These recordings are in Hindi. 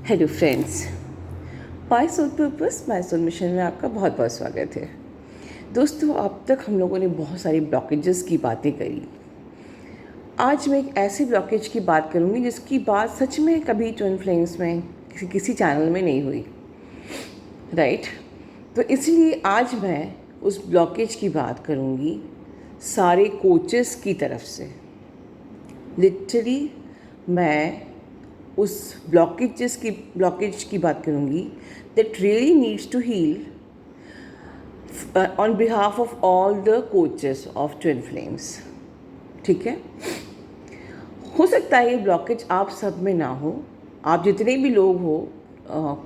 Hello friends, my soul purpose my soul mission में आपका बहुत बहुत स्वागत है। दोस्तों, अब तक हम लोगों ने बहुत सारी ब्लॉकेजेस की बातें करी। आज मैं एक ऐसी ब्लॉकेज की बात करूंगी जिसकी बात सच में कभी ट्विन फ्लेम्स में किसी चैनल में नहीं हुई, राइट। तो इसलिए आज मैं उस ब्लॉकेज की बात करूंगी सारे कोचेस की तरफ से। लिटरली मैं उस ब्लॉकेज की बात करूँगी that really needs to heal on behalf of all the coaches of twin flames. ठीक है, हो सकता है ये ब्लॉकेज आप सब में ना हो, आप जितने भी लोग हो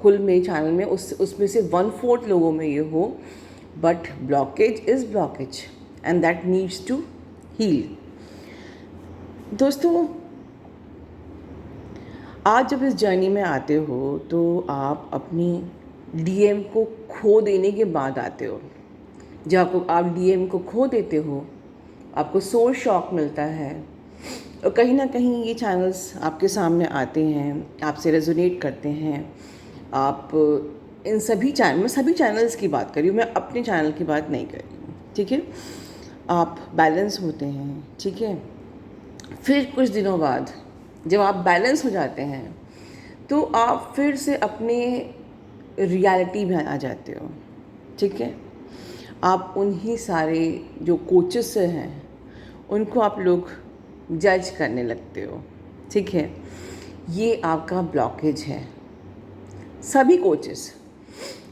कुल में चैनल में उसमें से 1/4 लोगों में ये हो, but blockage is blockage and that needs to heal. दोस्तों, आज जब इस जर्नी में आते हो तो आप अपनी डीएम को खो देने के बाद आते हो। जब आप डीएम को खो देते हो, आपको सोल शॉक मिलता है और कहीं ना कहीं ये चैनल्स आपके सामने आते हैं, आपसे रेजोनेट करते हैं। आप इन सभी मैं सभी चैनल्स की बात कर रही हूँ, मैं अपने चैनल की बात नहीं कर रही हूँ, ठीक है। आप बैलेंस होते हैं, ठीक है। फिर कुछ दिनों बाद जब आप बैलेंस हो जाते हैं तो आप फिर से अपने रियलिटी में आ जाते हो, ठीक है। आप उन्हीं सारे जो कोचेस हैं उनको आप लोग जज करने लगते हो, ठीक है। ये आपका ब्लॉकेज है। सभी कोचेस,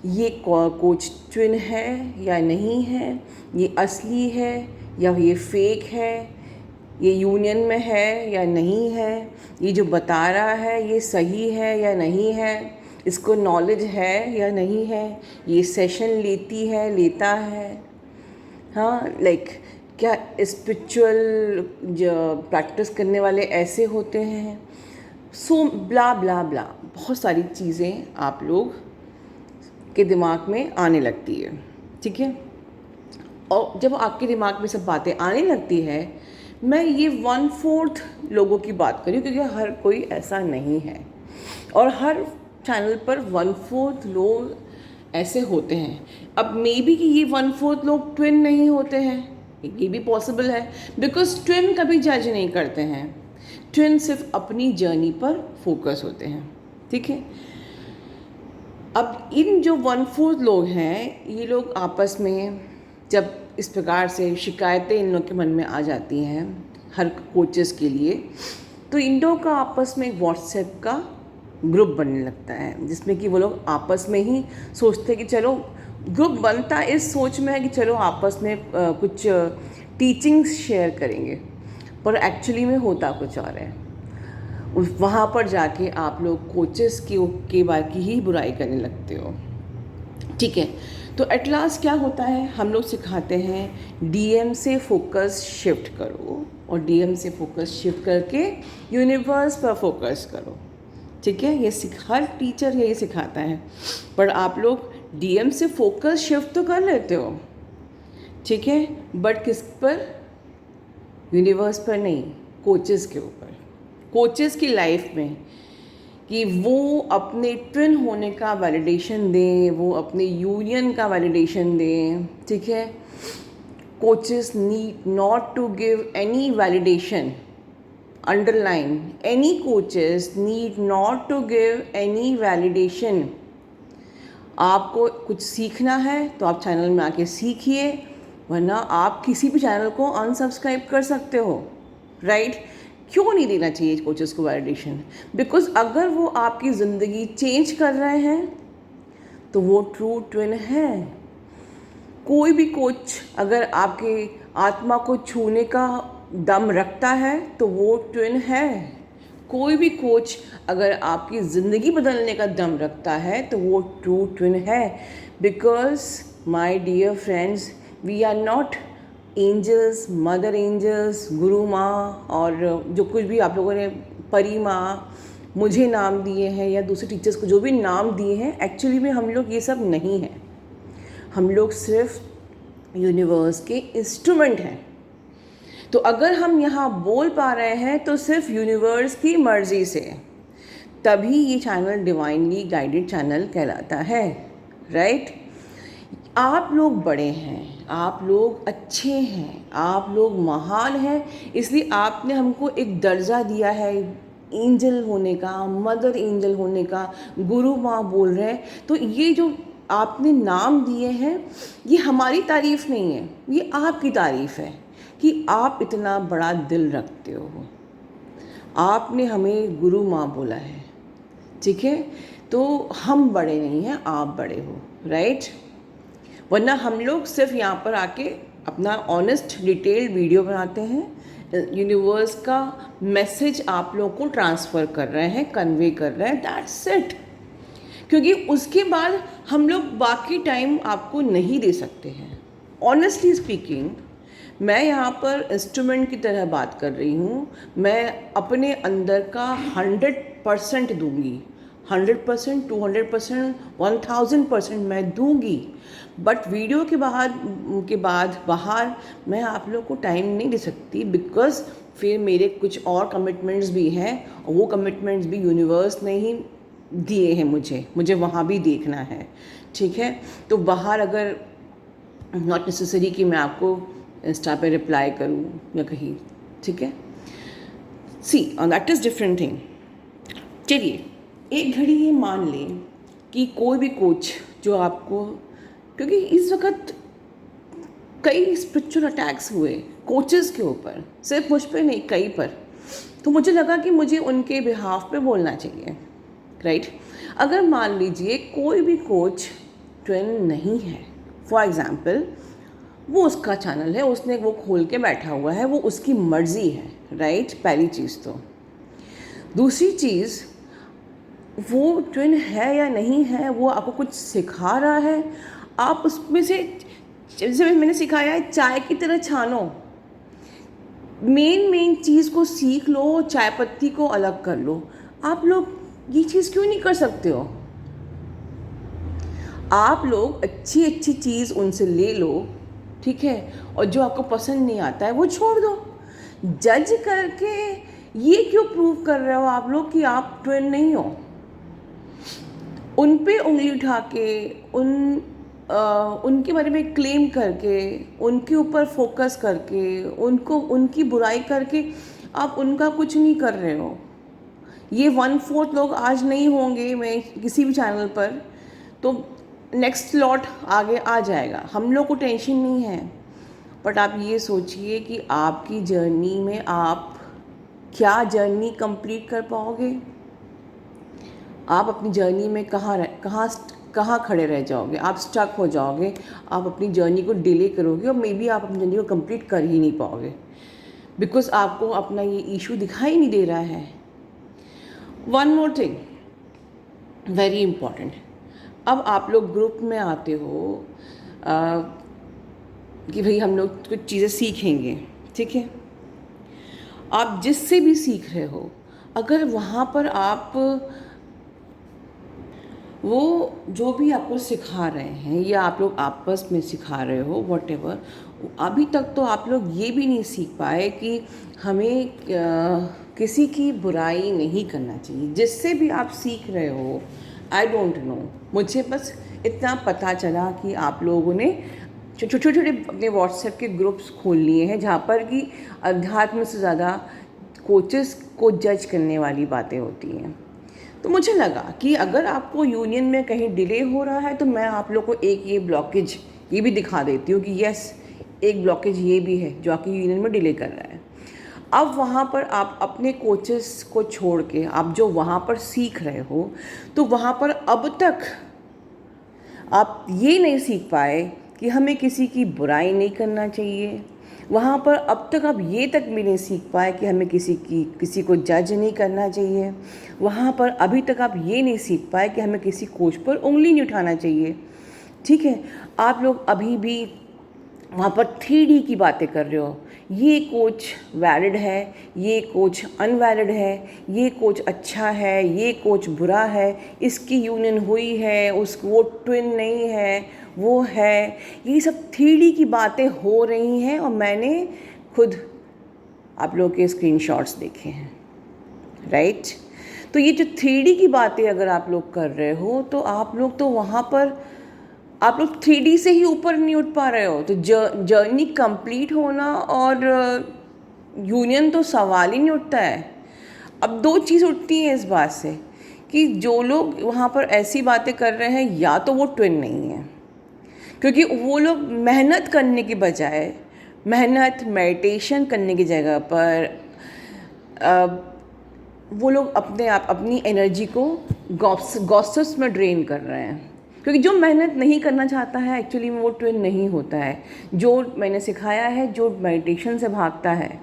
ये कोच ट्विन है या नहीं है, ये असली है या ये फेक है, ये यूनियन में है या नहीं है, ये जो बता रहा है ये सही है या नहीं है, इसको नॉलेज है या नहीं है, ये सेशन लेता है, हाँ, लाइक क्या स्पिरिचुअल जो प्रैक्टिस करने वाले ऐसे होते हैं, सो ब्ला ब्ला ब्ला, बहुत सारी चीज़ें आप लोग के दिमाग में आने लगती है, ठीक है। और जब आपके दिमाग में सब बातें आने लगती है, मैं ये 1/4 लोगों की बात करी क्योंकि हर कोई ऐसा नहीं है और हर चैनल पर 1/4 लोग ऐसे होते हैं। अब मे बी कि ये 1/4 लोग ट्विन नहीं होते हैं, ये भी पॉसिबल है, बिकॉज ट्विन कभी जज नहीं करते हैं। ट्विन सिर्फ अपनी जर्नी पर फोकस होते हैं, ठीक है। अब इन जो 1/4 लोग हैं, ये लोग आपस में जब इस प्रकार से शिकायतें इन लोग के मन में आ जाती हैं हर कोचेस के लिए, तो इन लोगों का आपस में एक व्हाट्सएप का ग्रुप बनने लगता है जिसमें कि वो लोग आपस में ही सोचते हैं कि चलो, ग्रुप बनता इस सोच में है कि चलो आपस में कुछ टीचिंग्स शेयर करेंगे, पर एक्चुअली में होता कुछ और है। वहाँ पर जाके आप लोग कोचेस के बारे की ही बुराई करने लगते हो, ठीक है। तो एट लास्ट क्या होता है, हम लोग सिखाते हैं डीएम से फोकस शिफ्ट करो और डीएम से फोकस शिफ्ट करके यूनिवर्स पर फोकस करो, ठीक है। ये हर टीचर यही सिखाता है, पर आप लोग डीएम से फोकस शिफ्ट तो कर लेते हो, ठीक है, बट किस पर? यूनिवर्स पर नहीं, कोचेस के ऊपर, कोचेस की लाइफ में, कि वो अपने ट्विन होने का वैलिडेशन दें, वो अपने यूनियन का वैलिडेशन दें, ठीक है। Coaches need not to give any validation, underline, any coaches need not to give any validation. आपको कुछ सीखना है तो आप चैनल में आके सीखिए, वरना आप किसी भी चैनल को अनसब्सक्राइब कर सकते हो, राइट। क्यों नहीं देना चाहिए कोचेस को वैलिडेशन? बिकॉज अगर वो आपकी ज़िंदगी चेंज कर रहे हैं तो वो ट्रू ट्विन है। कोई भी कोच अगर आपके आत्मा को छूने का दम रखता है तो वो ट्विन है। कोई भी कोच अगर आपकी ज़िंदगी बदलने का दम रखता है तो वो ट्रू ट्विन है। Because my dear friends, we are not angels, mother angels, गुरु माँ और जो कुछ भी आप लोगों ने परी माँ मुझे नाम दिए हैं या दूसरे टीचर्स को जो भी नाम दिए हैं, एक्चुअली में हम लोग ये सब नहीं हैं। हम लोग सिर्फ यूनिवर्स के इंस्ट्रूमेंट हैं। तो अगर हम यहाँ बोल पा रहे हैं तो सिर्फ यूनिवर्स की मर्ज़ी से। तभी ये चैनल डिवाइनली गाइडेड चैनल कहलाता है, राइट? आप लोग बड़े हैं, आप लोग अच्छे हैं, आप लोग महान हैं, इसलिए आपने हमको एक दर्जा दिया है एंजल होने का, मदर एंजल होने का, गुरु माँ बोल रहे हैं। तो ये जो आपने नाम दिए हैं, ये हमारी तारीफ़ नहीं है, ये आपकी तारीफ़ है कि आप इतना बड़ा दिल रखते हो। आपने हमें गुरु माँ बोला है, ठीक है? तो हम बड़े नहीं हैं, आप बड़े हो, राइट? वरना हम लोग सिर्फ यहाँ पर आके अपना ऑनेस्ट डिटेल्ड वीडियो बनाते हैं, यूनिवर्स का मैसेज आप लोगों को ट्रांसफ़र कर रहे हैं, कन्वे कर रहे हैं, दैट्स इट। क्योंकि उसके बाद हम लोग बाकी टाइम आपको नहीं दे सकते हैं। ऑनेस्टली स्पीकिंग, मैं यहाँ पर इंस्ट्रूमेंट की तरह बात कर रही हूँ। मैं अपने अंदर का 100% दूंगी, 100%, 200%, 1000% मैं दूंगी। बट वीडियो के बाद बाहर मैं आप लोग को टाइम नहीं दे सकती, बिकॉज़ फिर मेरे कुछ और कमिटमेंट्स भी हैं, और वो कमिटमेंट्स भी यूनिवर्स ने ही दिए हैं मुझे वहाँ भी देखना है, ठीक है? तो बाहर अगर नॉट नेसेसरी कि मैं आपको इंस्टा पे रिप्लाई करूँ या कहीं, ठीक है? See that is different thing. चलिए एक घड़ी ये मान लें कि कोई भी कोच जो आपको, क्योंकि इस वक्त कई स्पिरिचुअल अटैक्स हुए कोचेस के ऊपर, सिर्फ मुझ पे नहीं, कई पर, तो मुझे लगा कि मुझे उनके बिहाफ पे बोलना चाहिए, राइट? अगर मान लीजिए कोई भी कोच ट्विन नहीं है, फॉर एग्ज़ाम्पल वो उसका चैनल है, उसने वो खोल के बैठा हुआ है, वो उसकी मर्ज़ी है, राइट? पहली चीज़ तो। दूसरी चीज़, वो ट्विन है या नहीं है, वो आपको कुछ सिखा रहा है, आप उसमें से, जैसे मैंने सिखाया है, चाय की तरह छानो, मेन चीज़ को सीख लो, चाय पत्ती को अलग कर लो। आप लोग ये चीज़ क्यों नहीं कर सकते हो? आप लोग अच्छी चीज़ उनसे ले लो, ठीक है? और जो आपको पसंद नहीं आता है वो छोड़ दो। जज करके ये क्यों प्रूव कर रहे हो आप लोग कि आप ट्विन नहीं हो? उन पे उंगली उठा के, उनके बारे में क्लेम करके, उनके ऊपर फोकस करके, उनकी बुराई करके आप उनका कुछ नहीं कर रहे हो। ये 1/4 लोग आज नहीं होंगे मैं किसी भी चैनल पर, तो नेक्स्ट लॉट आगे आ जाएगा, हम लोग को टेंशन नहीं है। बट आप ये सोचिए कि आपकी जर्नी में आप क्या जर्नी कंप्लीट कर पाओगे? आप अपनी जर्नी में कहाँ खड़े रह जाओगे? आप स्टक हो जाओगे, आप अपनी जर्नी को डिले करोगे, और मे बी आप अपनी जर्नी को कंप्लीट कर ही नहीं पाओगे, बिकॉज आपको अपना ये इशू दिखाई नहीं दे रहा है। One more thing very important, अब आप लोग ग्रुप में आते हो कि भाई हम लोग कुछ चीज़ें सीखेंगे, ठीक है? आप जिससे भी सीख रहे हो, अगर वहाँ पर आप वो जो भी आपको सिखा रहे हैं या आप लोग आपस में सिखा रहे हो, वॉटेवर, अभी तक तो आप लोग ये भी नहीं सीख पाए कि हमें किसी की बुराई नहीं करना चाहिए। जिससे भी आप सीख रहे हो, आई डोंट नो, मुझे बस इतना पता चला कि आप लोगों ने छोटे छोटे अपने व्हाट्सएप के ग्रुप्स खोल लिए हैं, जहाँ पर कि अध्यात्म से ज़्यादा कोचेस को जज करने वाली बातें होती हैं। तो मुझे लगा कि अगर आपको यूनियन में कहीं डिले हो रहा है, तो मैं आप लोग को एक ये ब्लॉकेज ये भी दिखा देती हूँ कि यस, एक ब्लॉकेज ये भी है जो आपकी यूनियन में डिले कर रहा है। अब वहाँ पर आप अपने कोचेस को छोड़ के आप जो वहाँ पर सीख रहे हो, तो वहाँ पर अब तक आप ये नहीं सीख पाए कि हमें किसी की बुराई नहीं करना चाहिए। वहाँ पर अब तक आप ये तक भी नहीं सीख पाए कि हमें किसी को जज नहीं करना चाहिए। वहाँ पर अभी तक आप ये नहीं सीख पाए कि हमें किसी कोच पर उंगली नहीं उठाना चाहिए, ठीक है? आप लोग अभी भी वहाँ पर 3D की बातें कर रहे हो, ये कोच वैलिड है, ये कोच अनवैलिड है, ये कोच अच्छा है, ये कोच बुरा है, इसकी यूनियन हुई है, वो ट्विन नहीं है, वो है। ये सब 3D की बातें हो रही हैं, और मैंने खुद आप लोग के स्क्रीनशॉट्स देखे हैं, राइट? तो ये जो 3D की बातें अगर आप लोग कर रहे हो तो आप लोग तो वहाँ पर आप लोग 3D से ही ऊपर नहीं उठ पा रहे हो। तो जर्नी कंप्लीट होना और यूनियन तो सवाल ही नहीं उठता है। अब दो चीज़ उठती हैं इस बात से कि जो लोग वहाँ पर ऐसी बातें कर रहे हैं या तो वो ट्विन नहीं है, क्योंकि वो लोग मेहनत करने की बजाय मेडिटेशन करने की जगह पर वो लोग अपने आप अपनी एनर्जी को गॉसिप्स में ड्रेन कर रहे हैं। क्योंकि जो मेहनत नहीं करना चाहता है एक्चुअली में वो ट्विन नहीं होता है। जो मैंने सिखाया है, जो मेडिटेशन से भागता है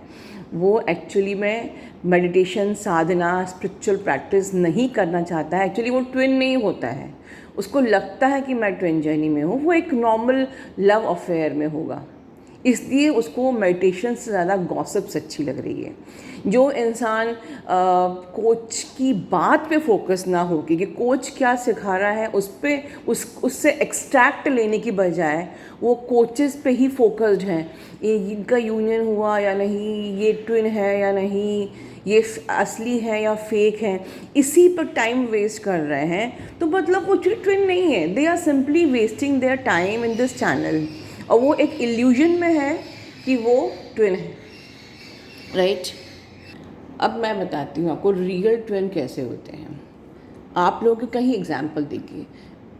वो एक्चुअली में मेडिटेशन साधना स्पिरिचुअल प्रैक्टिस नहीं करना चाहता है, एक्चुअली वो ट्विन नहीं होता है। उसको लगता है कि मैं ट्विन जर्नी में हूँ, वो एक नॉर्मल लव अफेयर में होगा, इसलिए उसको मेडिटेशन से ज़्यादा गॉसिप्स अच्छी लग रही है। जो इंसान कोच की बात पे फोकस ना हो कि कोच क्या सिखा रहा है उससे एक्सट्रैक्ट लेने की बजाय वो कोचेस पे ही फोकस्ड हैं, ये इनका यूनियन हुआ या नहीं, ये ट्विन है या नहीं, ये असली है या फेक है, इसी पर टाइम वेस्ट कर रहे हैं। तो मतलब वो ट्विन नहीं है, they are simply wasting their time in this channel, और वो एक इल्यूजन में है कि वो ट्विन है, राइट। अब मैं बताती हूँ आपको रियल ट्विन कैसे होते हैं। आप लोगों को कहीं एग्जाम्पल देखिए,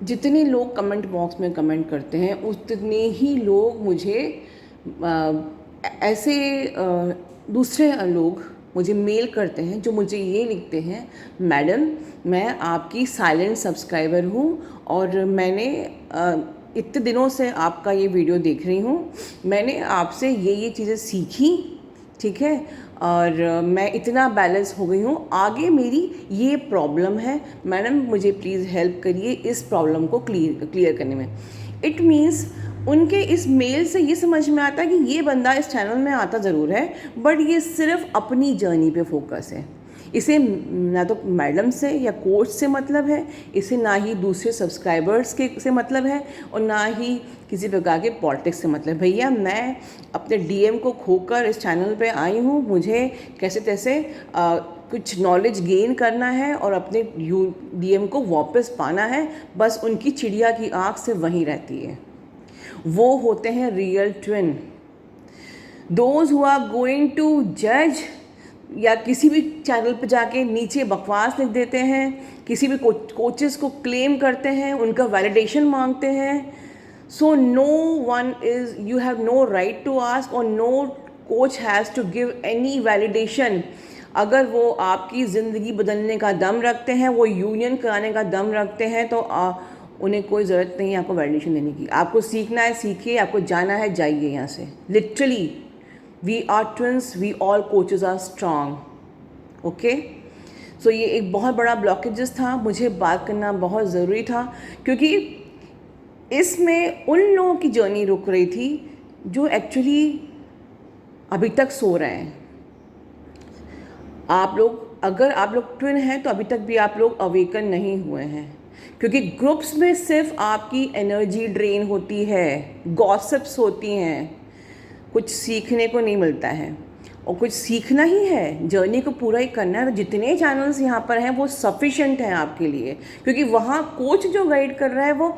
जितने लोग कमेंट बॉक्स में कमेंट करते हैं उतने ही लोग मुझे ऐसे दूसरे लोग मुझे मेल करते हैं जो मुझे ये लिखते हैं, मैडम मैं आपकी साइलेंट सब्सक्राइबर हूँ और मैंने इतने दिनों से आपका ये वीडियो देख रही हूँ, मैंने आपसे ये चीज़ें सीखी, ठीक है, और मैं इतना बैलेंस हो गई हूँ, आगे मेरी ये प्रॉब्लम है, मैडम मुझे प्लीज़ हेल्प करिए इस प्रॉब्लम को क्लियर करने में। इट मीन्स उनके इस मेल से ये समझ में आता है कि ये बंदा इस चैनल में आता ज़रूर है बट ये सिर्फ अपनी जर्नी पे फोकस है, इसे ना तो मैडम से या कोच से मतलब है, इसे ना ही दूसरे सब्सक्राइबर्स के से मतलब है और ना ही किसी प्रकार के पॉलिटिक्स से मतलब। भैया मैं अपने डीएम को खोकर इस चैनल पे आई हूँ, मुझे कैसे तैसे कुछ नॉलेज गेन करना है और अपने डीएम को वापस पाना है, बस उनकी चिड़िया की आँख से वहीं रहती है। वो होते हैं real twin. Those who are going to जज या किसी भी चैनल पर जाके नीचे बकवास लिख देते हैं, किसी भी कोचेस को क्लेम करते हैं, उनका वैलिडेशन मांगते हैं, so no one is, you have no right to ask और no coach has to give any validation. अगर वो आपकी ज़िंदगी बदलने का दम रखते हैं, वो यूनियन कराने का दम रखते हैं, तो उन्हें कोई ज़रूरत नहीं है आपको वैलिडेशन देने की। आपको सीखना है सीखिए, आपको जाना है जाइए यहाँ से। Literally we are twins, we all coaches are strong, okay? सो ये एक बहुत बड़ा ब्लॉकेजेस था, मुझे बात करना बहुत ज़रूरी था क्योंकि इसमें उन लोगों की जर्नी रुक रही थी जो एक्चुअली अभी तक सो रहे हैं। आप लोग, अगर आप लोग ट्विन हैं तो अभी तक भी आप लोग अवेकन नहीं हुए हैं, क्योंकि ग्रुप्स में सिर्फ आपकी एनर्जी ड्रेन होती है, गॉसिप्स होती हैं, कुछ सीखने को नहीं मिलता है। और कुछ सीखना ही है, जर्नी को पूरा ही करना है। तो जितने चैनल्स यहाँ पर हैं वो सफिशेंट हैं आपके लिए, क्योंकि वहाँ कोच जो गाइड कर रहा है वो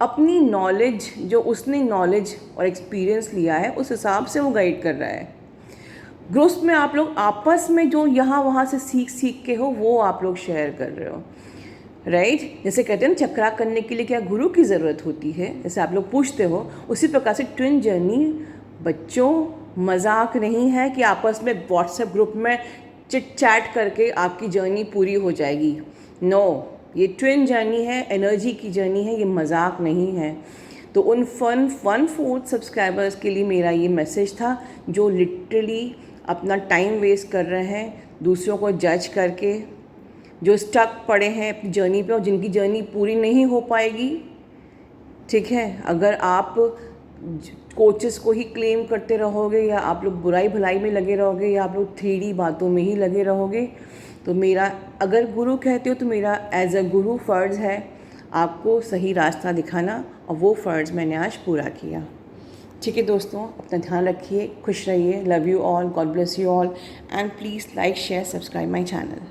अपनी नॉलेज, जो उसने नॉलेज और एक्सपीरियंस लिया है उस हिसाब से वो गाइड कर रहा है। ग्रुप्स में आप लोग आपस में जो यहाँ वहाँ से सीख के हो वो आप लोग शेयर कर रहे हो, राइट। जैसे कहते हैं ना, चक्रा करने के लिए क्या गुरु की ज़रूरत होती है, जैसे आप लोग पूछते हो, उसी प्रकार से ट्विन जर्नी बच्चों मजाक नहीं है कि आपस में व्हाट्सएप ग्रुप में चिट चैट करके आपकी जर्नी पूरी हो जाएगी। नो, ये ट्विन जर्नी है, एनर्जी की जर्नी है, ये मजाक नहीं है। तो उन 1/4 सब्सक्राइबर्स के लिए मेरा ये मैसेज था जो लिटरली अपना टाइम वेस्ट कर रहे हैं दूसरों को जज करके, जो स्टक पड़े हैं अपनी जर्नी पे और जिनकी जर्नी पूरी नहीं हो पाएगी, ठीक है। अगर आप कोचेस को ही क्लेम करते रहोगे या आप लोग बुराई भलाई में लगे रहोगे या आप लोग 3D बातों में ही लगे रहोगे, तो मेरा, अगर गुरु कहते हो तो मेरा एज अ गुरु फ़र्ज़ है आपको सही रास्ता दिखाना, और वो फ़र्ज़ मैंने आज पूरा किया। ठीक है दोस्तों, अपना ध्यान रखिए, खुश रहिए, love you all, God bless you all, and please like share subscribe my channel.